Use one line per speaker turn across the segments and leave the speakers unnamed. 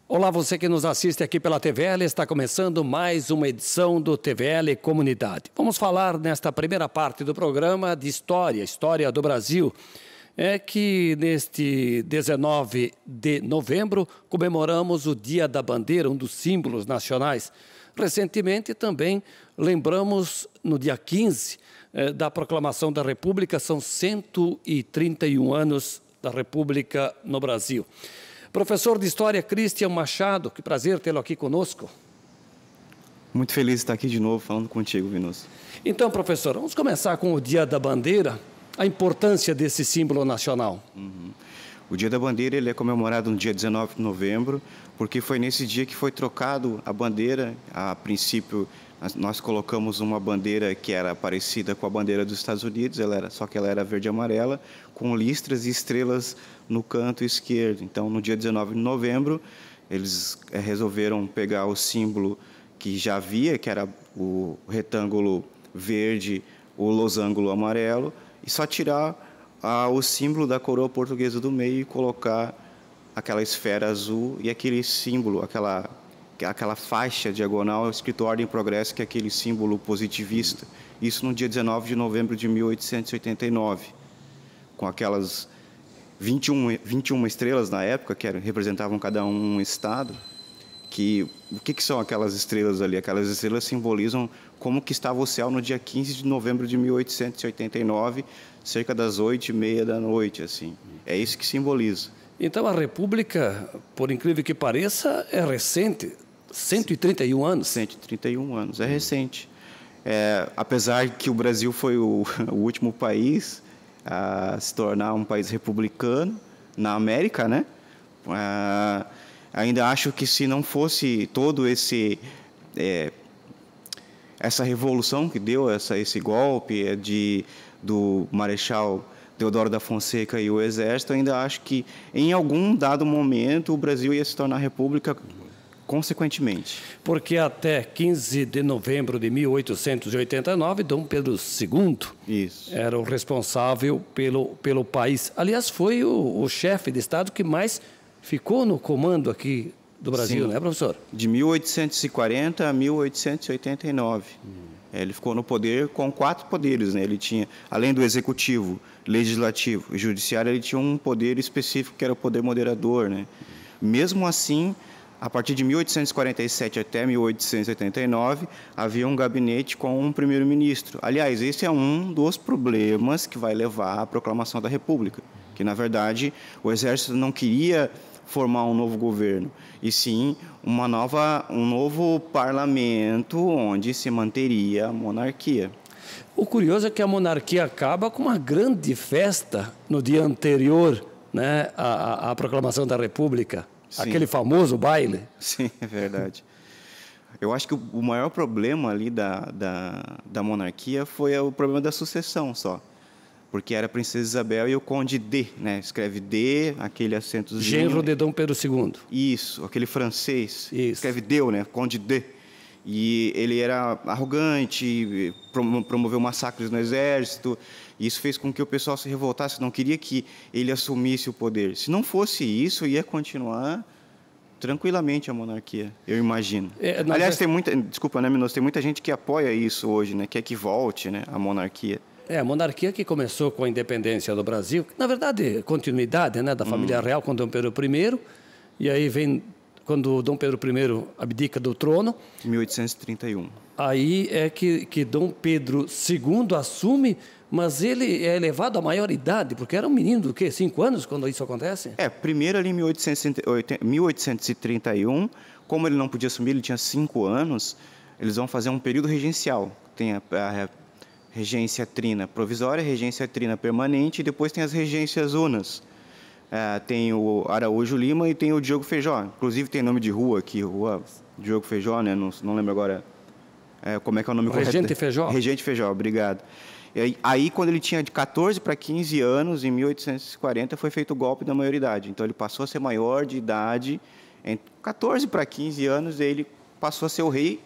Olá, você que nos assiste aqui pela TVL, está começando mais uma edição do TVL Comunidade. Vamos falar nesta primeira parte do programa de história do Brasil. É que neste 19 de novembro comemoramos o Dia da Bandeira, um dos símbolos nacionais. Recentemente também lembramos no dia 15 da proclamação da República, são 131 anos da República no Brasil. Professor de História, Cristian Machado, que prazer tê-lo aqui conosco.
Muito feliz de estar aqui de novo falando contigo, Vinoso.
Então, professor, vamos começar com o Dia da Bandeira, a importância desse símbolo nacional.
O Dia da Bandeira ele é comemorado no dia 19 de novembro, porque foi nesse dia que foi trocado a bandeira. A princípio, nós colocamos uma bandeira que era parecida com a bandeira dos Estados Unidos, só que ela era verde e amarela, com listras e estrelas no canto esquerdo. Então, no dia 19 de novembro, eles resolveram pegar o símbolo que já havia, que era o retângulo verde, o losango amarelo, e só tirar o símbolo da coroa portuguesa do meio e colocar aquela esfera azul e aquele símbolo, aquela faixa diagonal escrito Ordem e Progresso, que é aquele símbolo positivista. Isso no dia 19 de novembro de 1889, com aquelas 21 estrelas na época, que representavam cada um estado. O que são aquelas estrelas ali? Aquelas estrelas simbolizam como que estava o céu no dia 15 de novembro de 1889, cerca das 8h30 da noite, assim. É isso que simboliza.
Então a República, por incrível que pareça, é recente, 131 anos.
131 anos, é recente. Apesar que o Brasil foi o último país a se tornar um país republicano na América, né? Ainda acho que se não fosse todo essa revolução que deu, esse golpe do Marechal Deodoro da Fonseca e o Exército, ainda acho que em algum dado momento o Brasil ia se tornar república consequentemente.
Porque até 15 de novembro de 1889, Dom Pedro II era o responsável pelo país. Aliás, foi o chefe de Estado que mais ficou no comando aqui do Brasil, né, professor?
De 1840 a 1889. Ele ficou no poder com 4 poderes, né? Ele tinha, além do executivo, legislativo e judiciário, ele tinha um poder específico que era o poder moderador, né? Mesmo assim, a partir de 1847 até 1889, havia um gabinete com um primeiro-ministro. Aliás, esse é um dos problemas que vai levar à proclamação da República, que, na verdade, o Exército não queria formar um novo governo, e sim um novo parlamento onde se manteria a monarquia.
O curioso é que a monarquia acaba com uma grande festa no dia anterior, né, à proclamação da República. Sim. Aquele famoso baile.
Sim, é verdade. Eu acho que o maior problema ali da monarquia foi o problema da sucessão só. Porque era a Princesa Isabel e o Conde D, né? Escreve D, aquele acentozinho.
Genro de Dom Pedro II.
Isso, aquele francês.
Isso.
Escreve Deu, né? Conde D. E ele era arrogante, promoveu massacres no exército. E isso fez com que o pessoal se revoltasse, não queria que ele assumisse o poder. Se não fosse isso, ia continuar tranquilamente a monarquia, eu imagino. Aliás, desculpa, né, Minos? Tem muita gente que apoia isso hoje, né? Quer que volte, né, a monarquia.
A monarquia que começou com a independência do Brasil, na verdade, continuidade, né, da família real com Dom Pedro I, e aí vem quando Dom Pedro I abdica do trono.
1831.
Aí é que Dom Pedro II assume, mas ele é elevado à maioridade, porque era um menino do quê? 5 anos quando isso acontece?
Primeiro ali em 1831, como ele não podia assumir, ele tinha 5 anos, eles vão fazer um período regencial. Tem a regência trina provisória, regência trina permanente, e depois tem as regências unas. Tem o Araújo Lima e tem o Diogo Feijó. Inclusive tem nome de rua aqui, Rua Diogo Feijó, né? Não lembro agora como é que é o nome correto.
Regente Feijó.
Regente Feijó, obrigado. Aí, quando ele tinha de 14 para 15 anos, em 1840, foi feito o golpe da maioridade. Então, ele passou a ser maior de idade. Em 14 para 15 anos, ele passou a ser o rei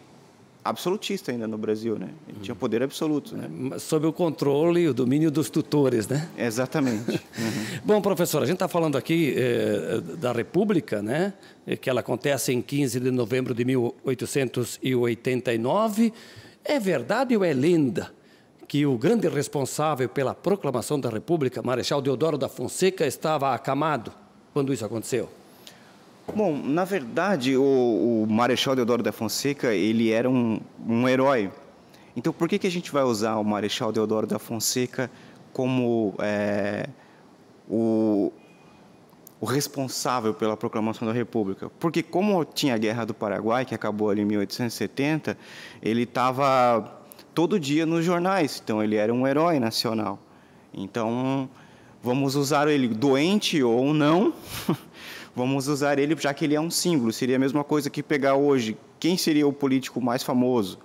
absolutista ainda no Brasil, né? Ele tinha poder absoluto, né?
Sob o controle e o domínio dos tutores, né?
Exatamente.
Bom, professor, a gente está falando aqui da República, né? Que ela acontece em 15 de novembro de 1889. É verdade ou é lenda que o grande responsável pela proclamação da República, Marechal Deodoro da Fonseca, estava acamado quando isso aconteceu?
Bom, na verdade, o Marechal Deodoro da Fonseca, ele era um herói. Então, por que a gente vai usar o Marechal Deodoro da Fonseca como o responsável pela proclamação da República? Porque como tinha a Guerra do Paraguai, que acabou ali em 1870, ele estava todo dia nos jornais, então ele era um herói nacional. Então, vamos usar ele, doente ou não, vamos usar ele já que ele é um símbolo. Seria a mesma coisa que pegar hoje, quem seria o político mais famoso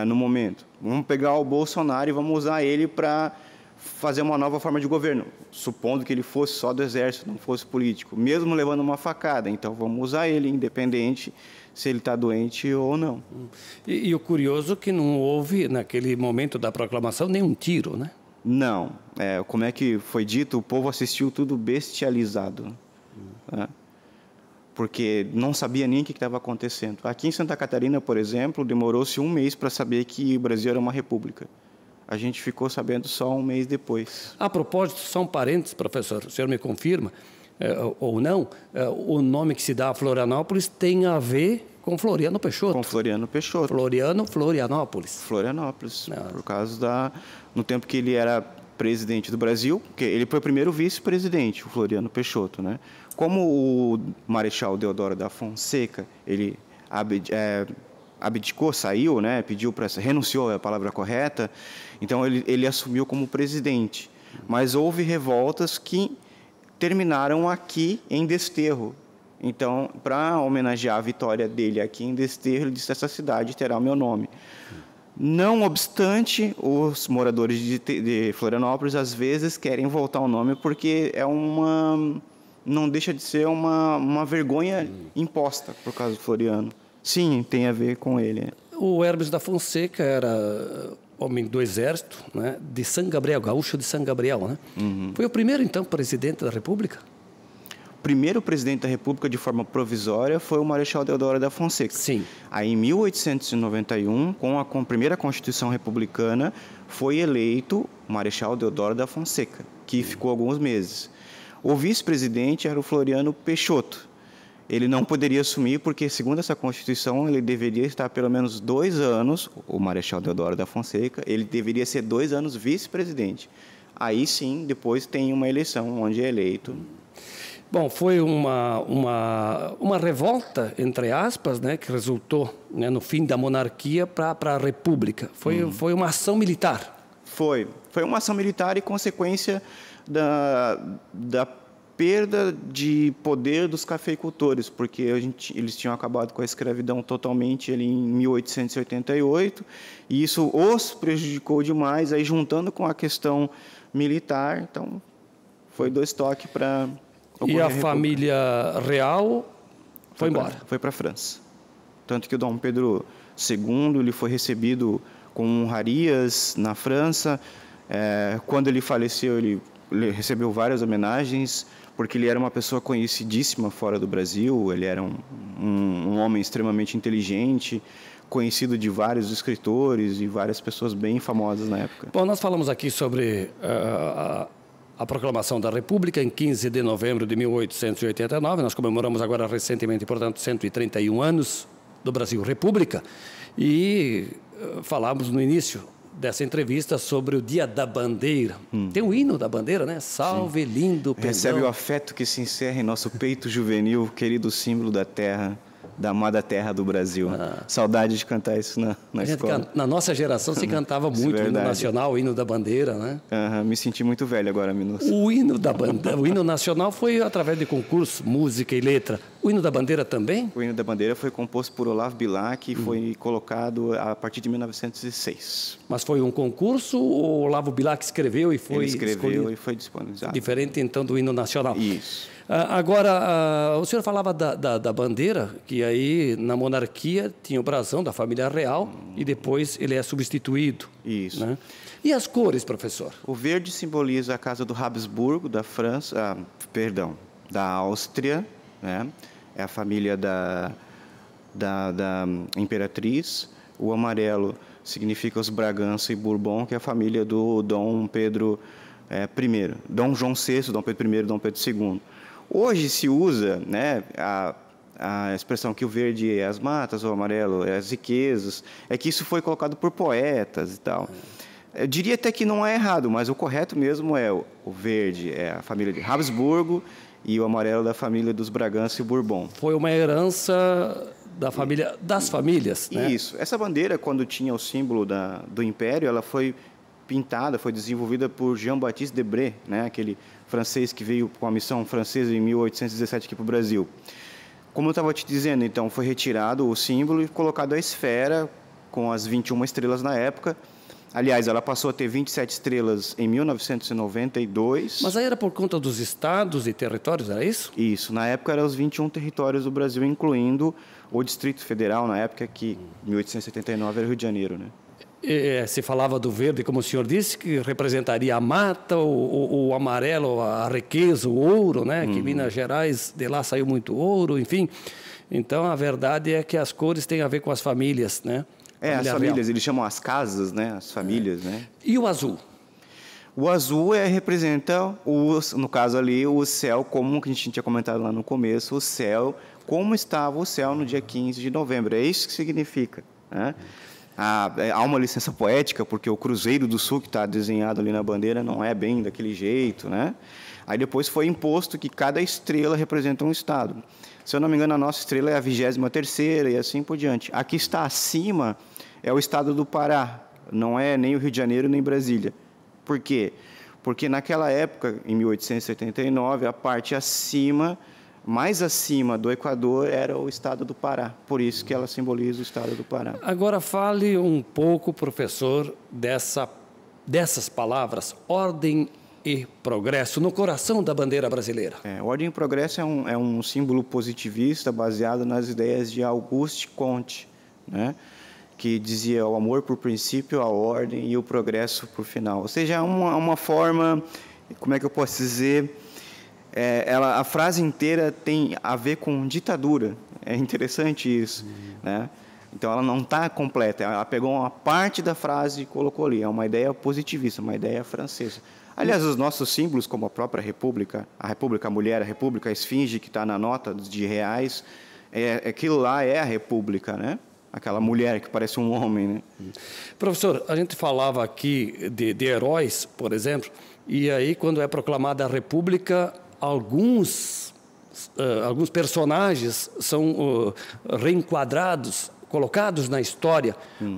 no momento? Vamos pegar o Bolsonaro e vamos usar ele para fazer uma nova forma de governo, supondo que ele fosse só do exército, não fosse político, mesmo levando uma facada. Então, vamos usar ele, independente se ele está doente ou não.
E o curioso é que não houve, naquele momento da proclamação, nenhum tiro, né?
Não. Como é que foi dito, o povo assistiu tudo bestializado. Né? Porque não sabia nem o que estava acontecendo. Aqui em Santa Catarina, por exemplo, demorou-se um mês para saber que o Brasil era uma república. A gente ficou sabendo só um mês depois.
A propósito, são parentes, professor, o senhor me confirma, ou não, o nome que se dá a Florianópolis tem a ver com Floriano Peixoto.
Com Floriano Peixoto.
Florianópolis.
Florianópolis, por causa no tempo que ele era presidente do Brasil, porque ele foi o primeiro vice-presidente, o Floriano Peixoto, né? Como o Marechal Deodoro da Fonseca, ele abdicou, saiu, né? Renunciou, é a palavra correta. Então ele assumiu como presidente. Mas houve revoltas que terminaram aqui em Desterro. Então, para homenagear a vitória dele aqui em Desterro, ele disse: essa cidade terá o meu nome. Não obstante, os moradores de Florianópolis às vezes querem voltar ao nome porque não deixa de ser uma vergonha imposta por causa do Floriano. Sim, tem a ver com ele.
O Hermes da Fonseca era homem do Exército, né, de São Gabriel, gaúcho de São Gabriel, né? Foi o primeiro, então, presidente da República?
O primeiro presidente da República de forma provisória foi o Marechal Deodoro da Fonseca.
Sim.
Aí, em 1891, com a primeira Constituição Republicana, foi eleito o Marechal Deodoro da Fonseca, que ficou alguns meses. O vice-presidente era o Floriano Peixoto. Ele não poderia assumir porque, segundo essa Constituição, ele deveria estar pelo menos 2 anos, o Marechal Deodoro da Fonseca, ele deveria ser 2 anos vice-presidente. Aí sim, depois tem uma eleição onde é eleito.
Bom, foi uma revolta, entre aspas, né, que resultou, né, no fim da monarquia para a República. Foi uma ação militar.
Foi uma ação militar e consequência da perda de poder dos cafeicultores, porque eles tinham acabado com a escravidão totalmente ali em 1888, e isso os prejudicou demais, aí juntando com a questão militar, então foi 2 toques para...
E a família real foi embora?
Foi para a França. Tanto que o Dom Pedro II ele foi recebido com honrarias na França. Quando ele faleceu, ele recebeu várias homenagens, porque ele era uma pessoa conhecidíssima fora do Brasil, ele era um homem extremamente inteligente, conhecido de vários escritores e várias pessoas bem famosas na época.
Bom, nós falamos aqui sobre a proclamação da República em 15 de novembro de 1889, nós comemoramos agora recentemente, portanto, 131 anos do Brasil República, e falamos no início dessa entrevista sobre o Dia da Bandeira. Tem o hino da bandeira, né? Salve, sim, lindo pendão.
Recebe o afeto que se encerra em nosso peito juvenil, querido símbolo da terra, da amada terra do Brasil. Saudade de cantar isso na escola.
Na nossa geração se cantava muito o hino nacional, o hino da bandeira, né?
Me senti muito velho agora, Minuto.
O hino nacional foi através de concurso, música e letra. O hino da bandeira também?
O hino da bandeira foi composto por Olavo Bilac e foi colocado a partir de 1906.
Mas foi um concurso ou Olavo Bilac escreveu e foi
Ele escreveu
escolhido?
E foi disponibilizado.
Diferente, então, do hino nacional.
Isso.
Agora, o senhor falava da bandeira, que aí na monarquia tinha o brasão da família real e depois ele é substituído.
Isso.
Né? E as cores, professor?
O verde simboliza a casa do Habsburgo, da França, da Áustria, né? É a família da imperatriz. O amarelo significa os Bragança e Bourbon, que é a família do Dom Pedro I, Dom João VI, Dom Pedro I, Dom Pedro II. Hoje se usa, né, a expressão que o verde é as matas, o amarelo é as riquezas, é que isso foi colocado por poetas e tal. Eu diria até que não é errado, mas o correto mesmo é o verde é a família de Habsburgo e o amarelo da família dos Bragança e Bourbon.
Foi uma herança da família, das famílias, né?
Isso. Essa bandeira, quando tinha o símbolo do Império, ela foi pintada, foi desenvolvida por Jean-Baptiste Debré, né? Aquele francês que veio com a missão francesa em 1817 aqui para o Brasil. Como eu estava te dizendo, então, foi retirado o símbolo e colocado a esfera com as 21 estrelas na época. Aliás, ela passou a ter 27 estrelas em 1992.
Mas aí era por conta dos estados e territórios, era isso?
Isso. Na época, eram os 21 territórios do Brasil, incluindo o Distrito Federal, na época que, em 1879, era o Rio de Janeiro, né?
Se falava do verde, como o senhor disse, que representaria a mata, o amarelo, a riqueza, o ouro, né? Que Minas Gerais, de lá saiu muito ouro, enfim. Então, a verdade é que as cores têm a ver com as famílias, né?
As famílias, eles chamam as casas, né? As famílias, né?
E o azul?
O azul representa, no caso ali, o céu, como que a gente tinha comentado lá no começo, o céu, como estava o céu no dia 15 de novembro. É isso que significa, né? Há uma licença poética, porque o Cruzeiro do Sul, que está desenhado ali na bandeira, não é bem daquele jeito, né? Aí depois foi imposto que cada estrela representa um estado. Se eu não me engano, a nossa estrela é a 23ª e assim por diante. A que está acima é o estado do Pará, não é nem o Rio de Janeiro nem Brasília. Por quê? Porque naquela época, em 1879, a parte acima, mais acima do Equador, era o estado do Pará. Por isso que ela simboliza o estado do Pará.
Agora fale um pouco, professor, dessas palavras, ordem e progresso, no coração da bandeira brasileira.
Ordem e progresso é um símbolo positivista baseado nas ideias de Auguste Comte, né? Que dizia o amor por princípio, a ordem e o progresso por final. Ou seja, uma forma, como é que eu posso dizer, a frase inteira tem a ver com ditadura. É interessante isso, né? Então ela não está completa, ela pegou uma parte da frase e colocou ali. É uma ideia positivista, uma ideia francesa. Aliás, os nossos símbolos, como a própria República, a Mulher, a República, a Esfinge, que está na nota de reais, aquilo lá é a República, né? Aquela mulher que parece um homem, né?
Professor, a gente falava aqui de heróis, por exemplo, e aí quando é proclamada a República, alguns personagens são reenquadrados, colocados na história,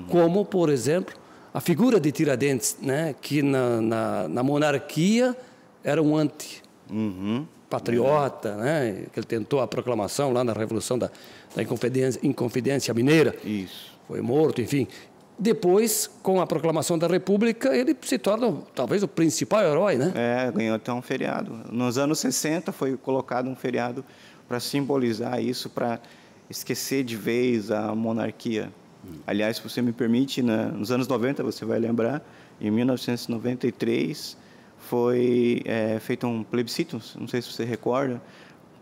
como, por exemplo, a figura de Tiradentes, né, que na monarquia era um anti-patriota, né, que ele tentou a proclamação lá na Revolução da Inconfidência Mineira.
Isso.
Foi morto, enfim. Depois, com a proclamação da República, ele se torna talvez o principal herói, né?
Ganhou até um feriado. Nos anos 60 foi colocado um feriado para simbolizar isso, para esquecer de vez a monarquia. Aliás, se você me permite, nos anos 90, você vai lembrar, em 1993, foi feito um plebiscito, não sei se você recorda,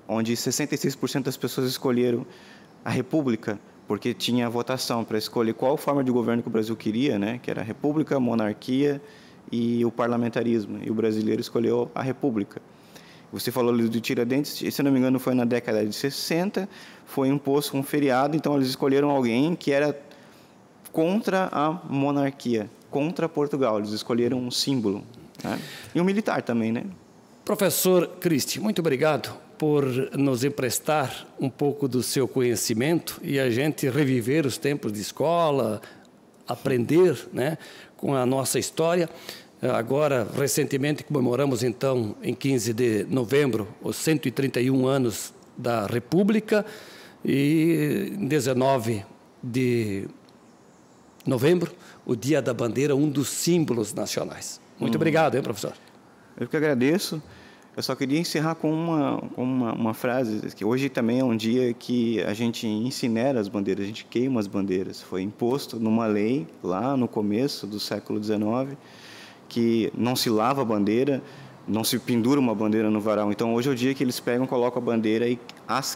onde 66% das pessoas escolheram a República, porque tinha votação para escolher qual forma de governo que o Brasil queria, né? Que era a República, a monarquia e o parlamentarismo. E o brasileiro escolheu a República. Você falou ali do Tiradentes, se não me engano foi na década de 60, foi imposto um feriado, então eles escolheram alguém que era contra a monarquia, contra Portugal. Eles escolheram um símbolo, né? E um militar também, né?
Professor Cristi, muito obrigado por nos emprestar um pouco do seu conhecimento e a gente reviver os tempos de escola, aprender, né, com a nossa história. Agora, recentemente, comemoramos, então, em 15 de novembro, os 131 anos da República e em 19 de novembro, o Dia da Bandeira, um dos símbolos nacionais. Muito obrigado, hein, professor?
Eu que agradeço. Eu só queria encerrar com uma frase, que hoje também é um dia que a gente incinera as bandeiras, a gente queima as bandeiras. Foi imposto numa lei, lá no começo do século XIX, que não se lava a bandeira, não se pendura uma bandeira no varal. Então, hoje é o dia que eles pegam, colocam a bandeira e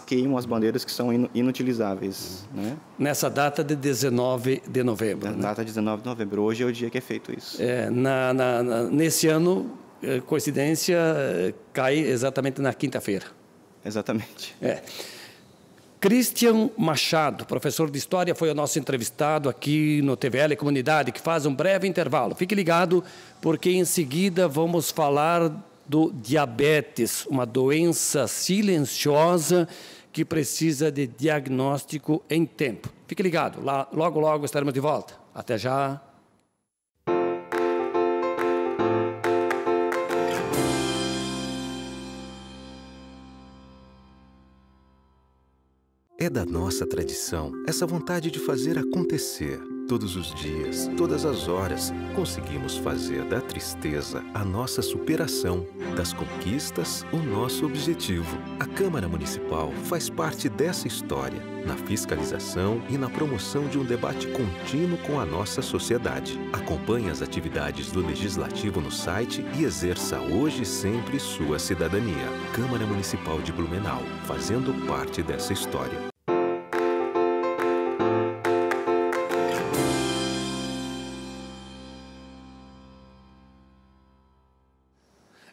queimam as bandeiras que são inutilizáveis. Né?
Nessa data de 19 de novembro.
Na data de 19 de novembro. Hoje é o dia que é feito isso.
Nesse ano, coincidência, cai exatamente na quinta-feira.
Exatamente.
Christian Machado, professor de História, foi o nosso entrevistado aqui no TVL Comunidade, que faz um breve intervalo. Fique ligado, porque em seguida vamos falar do diabetes, uma doença silenciosa que precisa de diagnóstico em tempo. Fique ligado, logo, logo estaremos de volta. Até já.
É da nossa tradição essa vontade de fazer acontecer. Todos os dias, todas as horas, conseguimos fazer da tristeza a nossa superação, das conquistas o nosso objetivo. A Câmara Municipal faz parte dessa história, na fiscalização e na promoção de um debate contínuo com a nossa sociedade. Acompanhe as atividades do Legislativo no site e exerça hoje e sempre sua cidadania. Câmara Municipal de Blumenau, fazendo parte dessa história.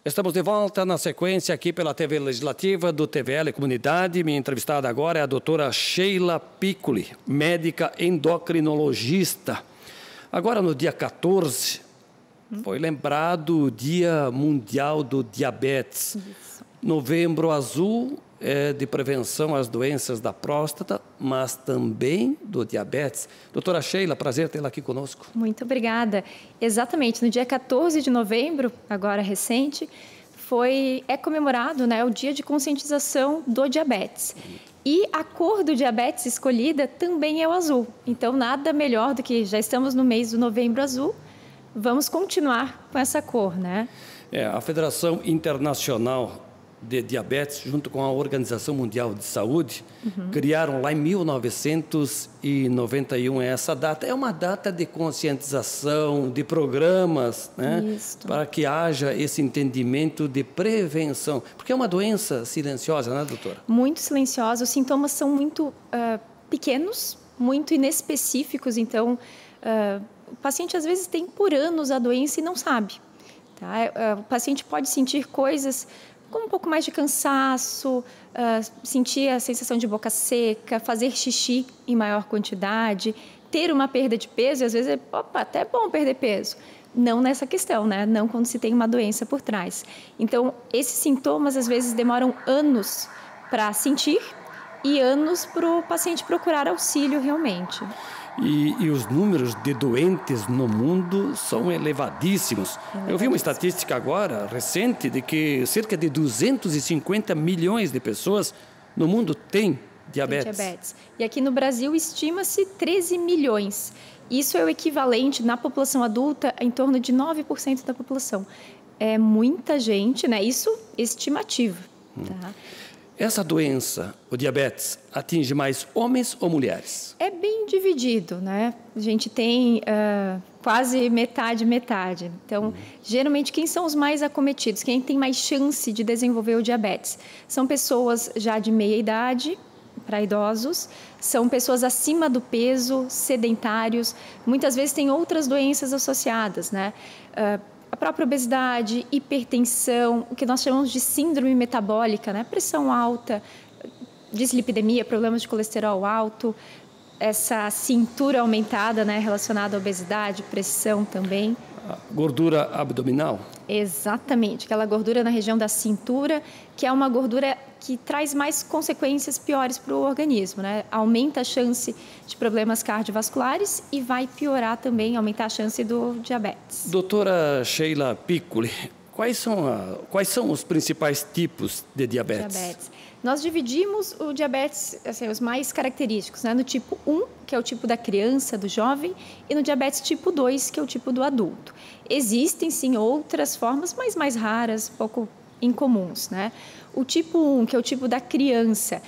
Estamos de volta na sequência aqui pela TV Legislativa do TVL Comunidade. Minha entrevistada agora é a doutora Sheila Piccoli, médica endocrinologista. Agora, no dia 14, foi lembrado o Dia Mundial do Diabetes. Novembro Azul é de prevenção às doenças da próstata, mas também do diabetes. Doutora Sheila, prazer tê-la aqui conosco.
Muito obrigada. Exatamente, no dia 14 de novembro, agora recente, é comemorado, né, o Dia de Conscientização do Diabetes. E a cor do diabetes escolhida também é o azul. Então, nada melhor do que já estamos no mês do Novembro Azul, vamos continuar com essa cor, né?
A Federação Internacional de Diabetes, junto com a Organização Mundial de Saúde, criaram lá em 1991 essa data. É uma data de conscientização, de programas, né? Para que haja esse entendimento de prevenção. Porque é uma doença silenciosa, né, doutora?
Muito silenciosa. Os sintomas são muito pequenos, muito inespecíficos. Então, o paciente às vezes tem por anos a doença e não sabe. Tá? O paciente pode sentir coisas como um pouco mais de cansaço, sentir a sensação de boca seca, fazer xixi em maior quantidade, ter uma perda de peso, e às vezes até é bom perder peso. Não nessa questão, né? Não quando se tem uma doença por trás. Então, esses sintomas às vezes demoram anos para sentir e anos para o paciente procurar auxílio realmente.
E os números de doentes no mundo são elevadíssimos. Eu vi uma estatística agora, recente, de que cerca de 250 milhões de pessoas no mundo têm diabetes.
E aqui no Brasil estima-se 13 milhões. Isso é o equivalente na população adulta a em torno de 9% da população. É muita gente, né? Isso estimativo. Tá?
Essa doença, o diabetes, atinge mais homens ou mulheres?
É bem dividido, né? A gente tem quase metade. Então, geralmente, quem são os mais acometidos? Quem tem mais chance de desenvolver o diabetes? São pessoas já de meia idade, para idosos, são pessoas acima do peso, sedentários, muitas vezes têm outras doenças associadas, né? A própria obesidade, hipertensão, o que nós chamamos de síndrome metabólica, né? Pressão alta, dislipidemia, problemas de colesterol alto, essa cintura aumentada, né? Relacionada à obesidade, pressão também.
A gordura abdominal?
Exatamente, aquela gordura na região da cintura, que é uma gordura que traz mais consequências piores para o organismo, né? Aumenta a chance de problemas cardiovasculares e vai piorar também, aumentar a chance do diabetes.
Doutora Sheila Piccoli, quais são os principais tipos de diabetes?
Nós dividimos o diabetes, assim, os mais característicos, né? No tipo 1, que é o tipo da criança, do jovem, e no diabetes tipo 2, que é o tipo do adulto. Existem, sim, outras formas, mas mais raras, pouco incomuns, né? O tipo 1, que é o tipo da criança,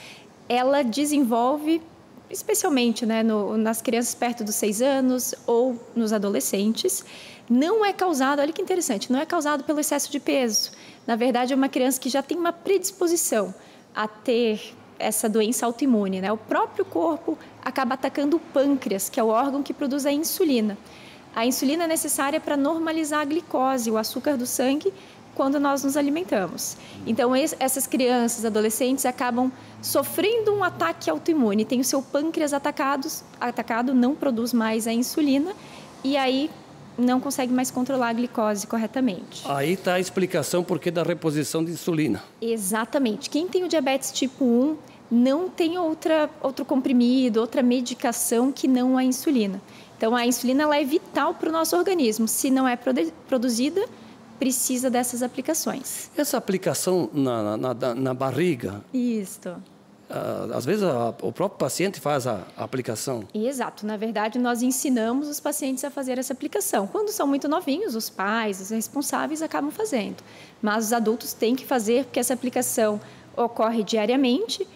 ela desenvolve, especialmente, né, nas crianças perto dos 6 anos ou nos adolescentes, não é causado, olha que interessante, não é causado pelo excesso de peso. Na verdade, é uma criança que já tem uma predisposição a ter essa doença autoimune, né? O próprio corpo acaba atacando o pâncreas, que é o órgão que produz a insulina. A insulina é necessária para normalizar a glicose, o açúcar do sangue, quando nós nos alimentamos. Então, essas crianças, adolescentes, acabam sofrendo um ataque autoimune, tem o seu pâncreas atacado, não produz mais a insulina, e aí não consegue mais controlar a glicose corretamente.
Aí está a explicação por que da reposição de insulina.
Exatamente. Quem tem o diabetes tipo 1 não tem outro comprimido, outra medicação que não a insulina. Então, a insulina ela é vital para o nosso organismo. Se não é produzida, precisa dessas aplicações.
Essa aplicação na barriga...
Isso.
Às vezes o próprio paciente faz a aplicação.
Exato. Na verdade, nós ensinamos os pacientes a fazer essa aplicação. Quando são muito novinhos, os pais, os responsáveis acabam fazendo. Mas os adultos têm que fazer, porque essa aplicação ocorre diariamente.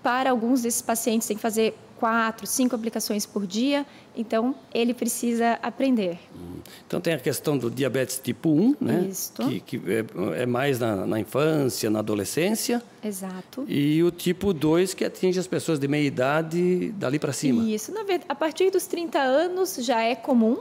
Para alguns desses pacientes, tem que fazer 4, 5 aplicações por dia. Então, ele precisa aprender.
Então, tem a questão do diabetes tipo 1, né?
Isso.
Que é mais na infância, na adolescência.
Exato.
E o tipo 2, que atinge as pessoas de meia idade, dali para cima.
Isso. Na verdade, a partir dos 30 anos já é comum.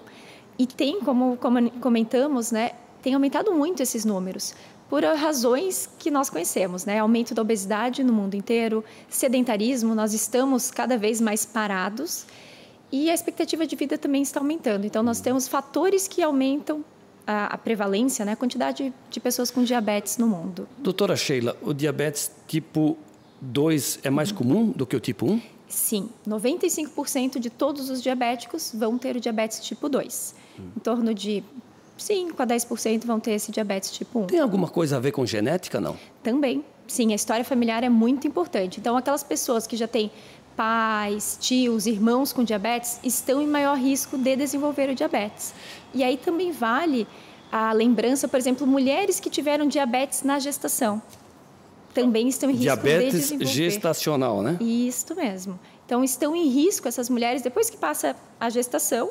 E tem, como comentamos, né? Tem aumentado muito esses números. Por razões que nós conhecemos, né? Aumento da obesidade no mundo inteiro, sedentarismo, nós estamos cada vez mais parados e a expectativa de vida também está aumentando. Então, nós temos fatores que aumentam a prevalência, né? A quantidade de pessoas com diabetes no mundo.
Doutora Sheila, o diabetes tipo 2 é mais comum do que o tipo 1?
Sim, 95% de todos os diabéticos vão ter o diabetes tipo 2. Em torno de 5 a 10% vão ter esse diabetes tipo 1.
Tem alguma coisa a ver com genética, não?
Também. Sim, a história familiar é muito importante. Então, aquelas pessoas que já têm pais, tios, irmãos com diabetes estão em maior risco de desenvolver o diabetes. E aí também vale a lembrança, por exemplo, mulheres que tiveram diabetes na gestação. Também estão em risco de desenvolver.
Diabetes gestacional, né?
Isso mesmo. Então, estão em risco essas mulheres, depois que passa a gestação,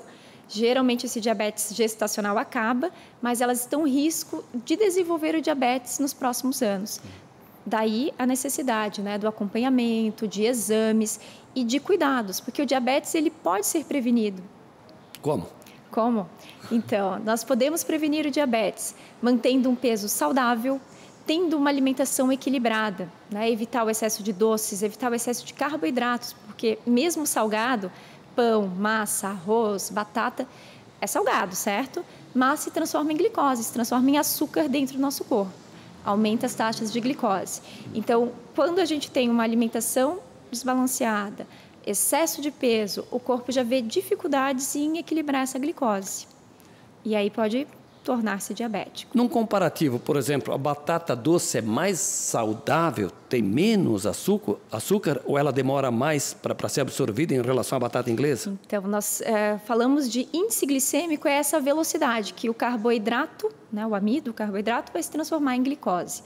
geralmente esse diabetes gestacional acaba, mas elas estão em risco de desenvolver o diabetes nos próximos anos. Daí a necessidade, né, do acompanhamento, de exames e de cuidados, porque o diabetes ele pode ser prevenido.
Como?
Como? Então, nós podemos prevenir o diabetes mantendo um peso saudável, tendo uma alimentação equilibrada, né, evitar o excesso de doces, evitar o excesso de carboidratos, porque mesmo salgado, pão, massa, arroz, batata, é salgado, certo? Mas se transforma em glicose, se transforma em açúcar dentro do nosso corpo. Aumenta as taxas de glicose. Então, quando a gente tem uma alimentação desbalanceada, excesso de peso, o corpo já vê dificuldades em equilibrar essa glicose. E aí pode tornar-se diabético.
Num comparativo, por exemplo, a batata doce é mais saudável, tem menos açúcar ou ela demora mais para ser absorvida em relação à batata inglesa?
Então, nós falamos de índice glicêmico, é essa velocidade que o carboidrato, né, o amido, o carboidrato, vai se transformar em glicose.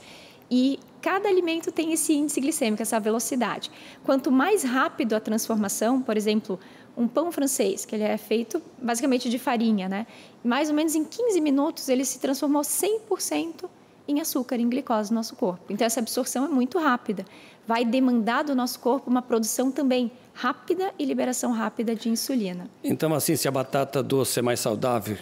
E cada alimento tem esse índice glicêmico, essa velocidade. Quanto mais rápido a transformação, por exemplo, um pão francês, que ele é feito basicamente de farinha, né? Mais ou menos em 15 minutos ele se transformou 100% em açúcar, em glicose no nosso corpo. Então essa absorção é muito rápida. Vai demandar do nosso corpo uma produção também rápida e liberação rápida de insulina.
Então assim, se a batata doce é mais saudável...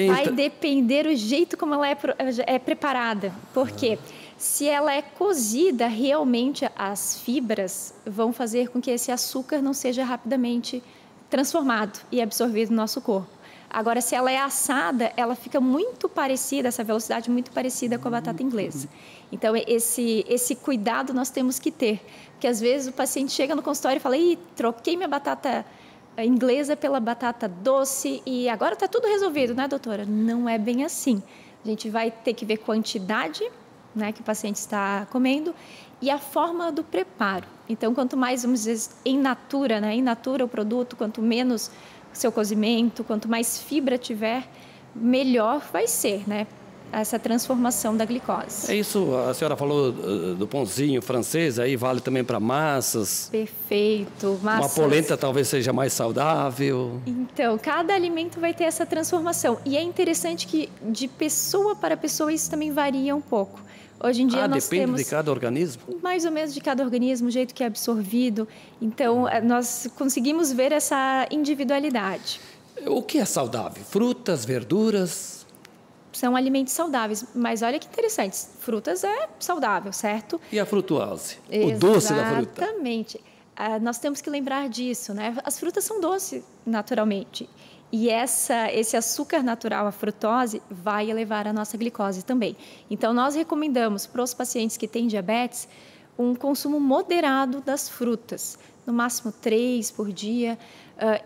Vai depender do jeito como ela é preparada. Por quê? Se ela é cozida, realmente as fibras vão fazer com que esse açúcar não seja rapidamente transformado e absorvido no nosso corpo. Agora, se ela é assada, ela fica muito parecida, essa velocidade muito parecida com a batata inglesa. Então, esse cuidado nós temos que ter. Porque, às vezes, o paciente chega no consultório e fala: "Ih, troquei minha batata inglesa pela batata doce e agora está tudo resolvido, né, doutora?" Não é bem assim. A gente vai ter que ver quantidade, né, que o paciente está comendo e a forma do preparo. Então, quanto mais, vamos dizer, in natura, né, in natura o produto, quanto menos seu cozimento, quanto mais fibra tiver, melhor vai ser, né? essa transformação da glicose.
É isso, a senhora falou do pãozinho francês, aí vale também para massas.
Perfeito. Massas.
Uma polenta talvez seja mais saudável.
Então, cada alimento vai ter essa transformação. E é interessante que de pessoa para pessoa isso também varia um pouco. Hoje em dia nós
depende
temos
de cada organismo?
Mais ou menos de cada organismo, o jeito que é absorvido. Então, nós conseguimos ver essa individualidade.
O que é saudável? Frutas, verduras?
São alimentos saudáveis, mas olha que interessante, frutas é saudável, certo?
E a frutose? O doce da fruta?
Exatamente. Nós temos que lembrar disso, né? As frutas são doces, naturalmente. E esse açúcar natural, a frutose, vai elevar a nossa glicose também. Então, nós recomendamos para os pacientes que têm diabetes um consumo moderado das frutas, no máximo 3 por dia,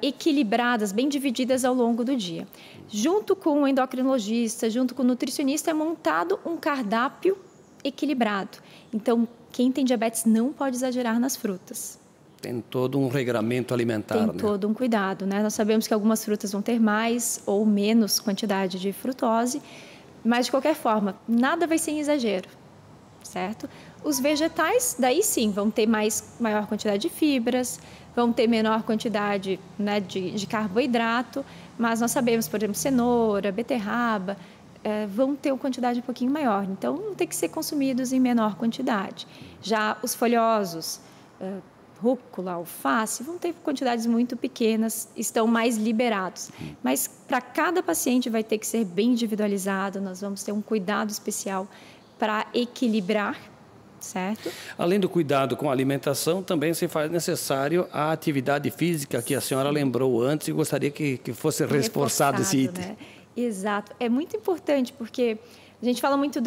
equilibradas, bem divididas ao longo do dia. Junto com o endocrinologista, junto com o nutricionista, é montado um cardápio equilibrado. Então, quem tem diabetes não pode exagerar nas frutas.
Tem todo um regramento alimentar,
Tem todo um cuidado, né? Nós sabemos que algumas frutas vão ter mais ou menos quantidade de frutose, mas, de qualquer forma, nada vai ser em exagero, certo? Os vegetais, daí sim, vão ter maior quantidade de fibras, vão ter menor quantidade, né, de carboidrato, mas nós sabemos, por exemplo, cenoura, beterraba, vão ter uma quantidade um pouquinho maior. Então, vão ter que ser consumidos em menor quantidade. Já os folhosos, rúcula, alface, vão ter quantidades muito pequenas, estão mais liberados. Mas para cada paciente vai ter que ser bem individualizado, nós vamos ter um cuidado especial para equilibrar, certo?
Além do cuidado com a alimentação, também se faz necessário a atividade física que a senhora lembrou antes e gostaria que fosse reforçado esse item.
Né? Exato. É muito importante porque a gente fala muito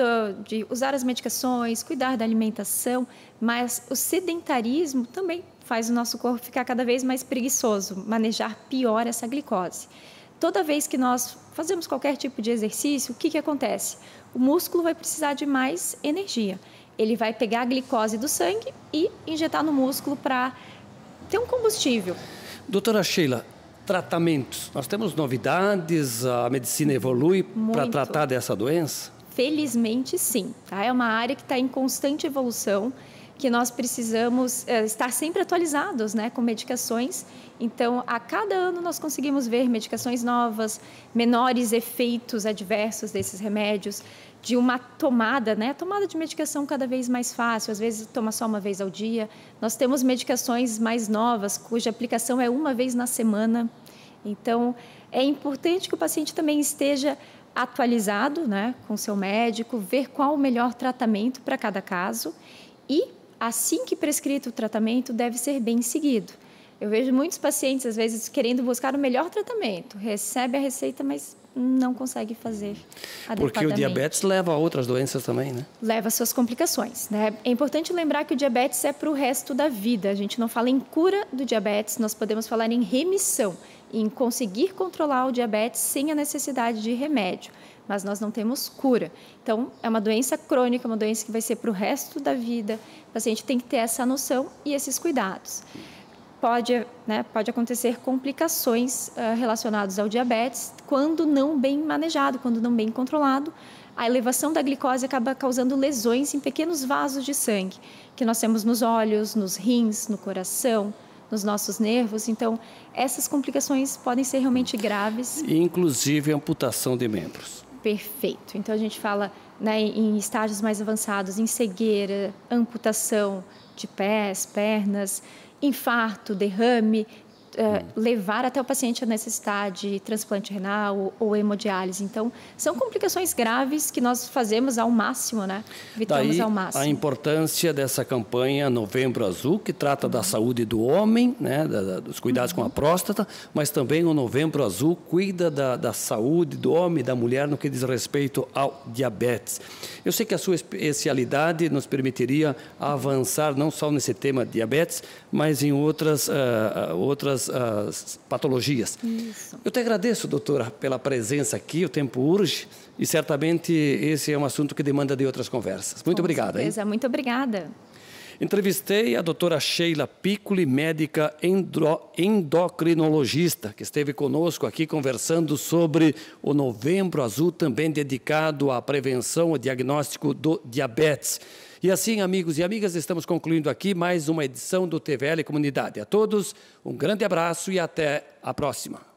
de usar as medicações, cuidar da alimentação, mas o sedentarismo também faz o nosso corpo ficar cada vez mais preguiçoso, manejar pior essa glicose. Toda vez que nós fazemos qualquer tipo de exercício, o que acontece? O músculo vai precisar de mais energia. Ele vai pegar a glicose do sangue e injetar no músculo para ter um combustível.
Doutora Sheila, tratamentos. Nós temos novidades, a medicina evolui para tratar dessa doença?
Felizmente, sim. Tá? É uma área que está em constante evolução, que nós precisamos estar sempre atualizados, né, com medicações. Então, a cada ano nós conseguimos ver medicações novas, menores efeitos adversos desses remédios, de uma tomada, né, tomada de medicação cada vez mais fácil, às vezes toma só uma vez ao dia. Nós temos medicações mais novas, cuja aplicação é uma vez na semana. Então, é importante que o paciente também esteja atualizado, né, com seu médico, ver qual o melhor tratamento para cada caso e, assim que prescrito o tratamento, deve ser bem seguido. Eu vejo muitos pacientes, às vezes, querendo buscar o melhor tratamento, recebe a receita, mas não consegue fazer adequadamente.
Porque o diabetes leva a outras doenças também, né?
Leva a suas complicações, né? É importante lembrar que o diabetes é para o resto da vida. A gente não fala em cura do diabetes, nós podemos falar em remissão, em conseguir controlar o diabetes sem a necessidade de remédio, mas nós não temos cura. Então, é uma doença crônica, uma doença que vai ser para o resto da vida. O paciente tem que ter essa noção e esses cuidados. Pode acontecer complicações relacionadas ao diabetes quando não bem manejado, quando não bem controlado. A elevação da glicose acaba causando lesões em pequenos vasos de sangue, que nós temos nos olhos, nos rins, no coração, nos nossos nervos. Então, essas complicações podem ser realmente graves.
E, inclusive, amputação de membros.
Perfeito. Então, a gente fala, né, em estágios mais avançados, em cegueira, amputação de pés, pernas, infarto, derrame, levar até o paciente a necessidade de transplante renal ou hemodiálise. Então, são complicações graves que nós fazemos ao máximo, né? Evitamos
Daí,
ao máximo.
A importância dessa campanha Novembro Azul, que trata da saúde do homem, né, dos cuidados com a próstata, mas também o Novembro Azul cuida da saúde do homem e da mulher no que diz respeito ao diabetes. Eu sei que a sua especialidade nos permitiria avançar não só nesse tema diabetes, mas em outras patologias.
Isso.
Eu te agradeço, doutora, pela presença aqui, o tempo urge e certamente esse é um assunto que demanda de outras conversas. Muito obrigado.
Com certeza, muito obrigada.
Entrevistei a doutora Sheila Piccoli, médica endocrinologista, que esteve conosco aqui conversando sobre o Novembro Azul, também dedicado à prevenção e diagnóstico do diabetes. E assim, amigos e amigas, estamos concluindo aqui mais uma edição do TVL Comunidade. A todos, um grande abraço e até a próxima.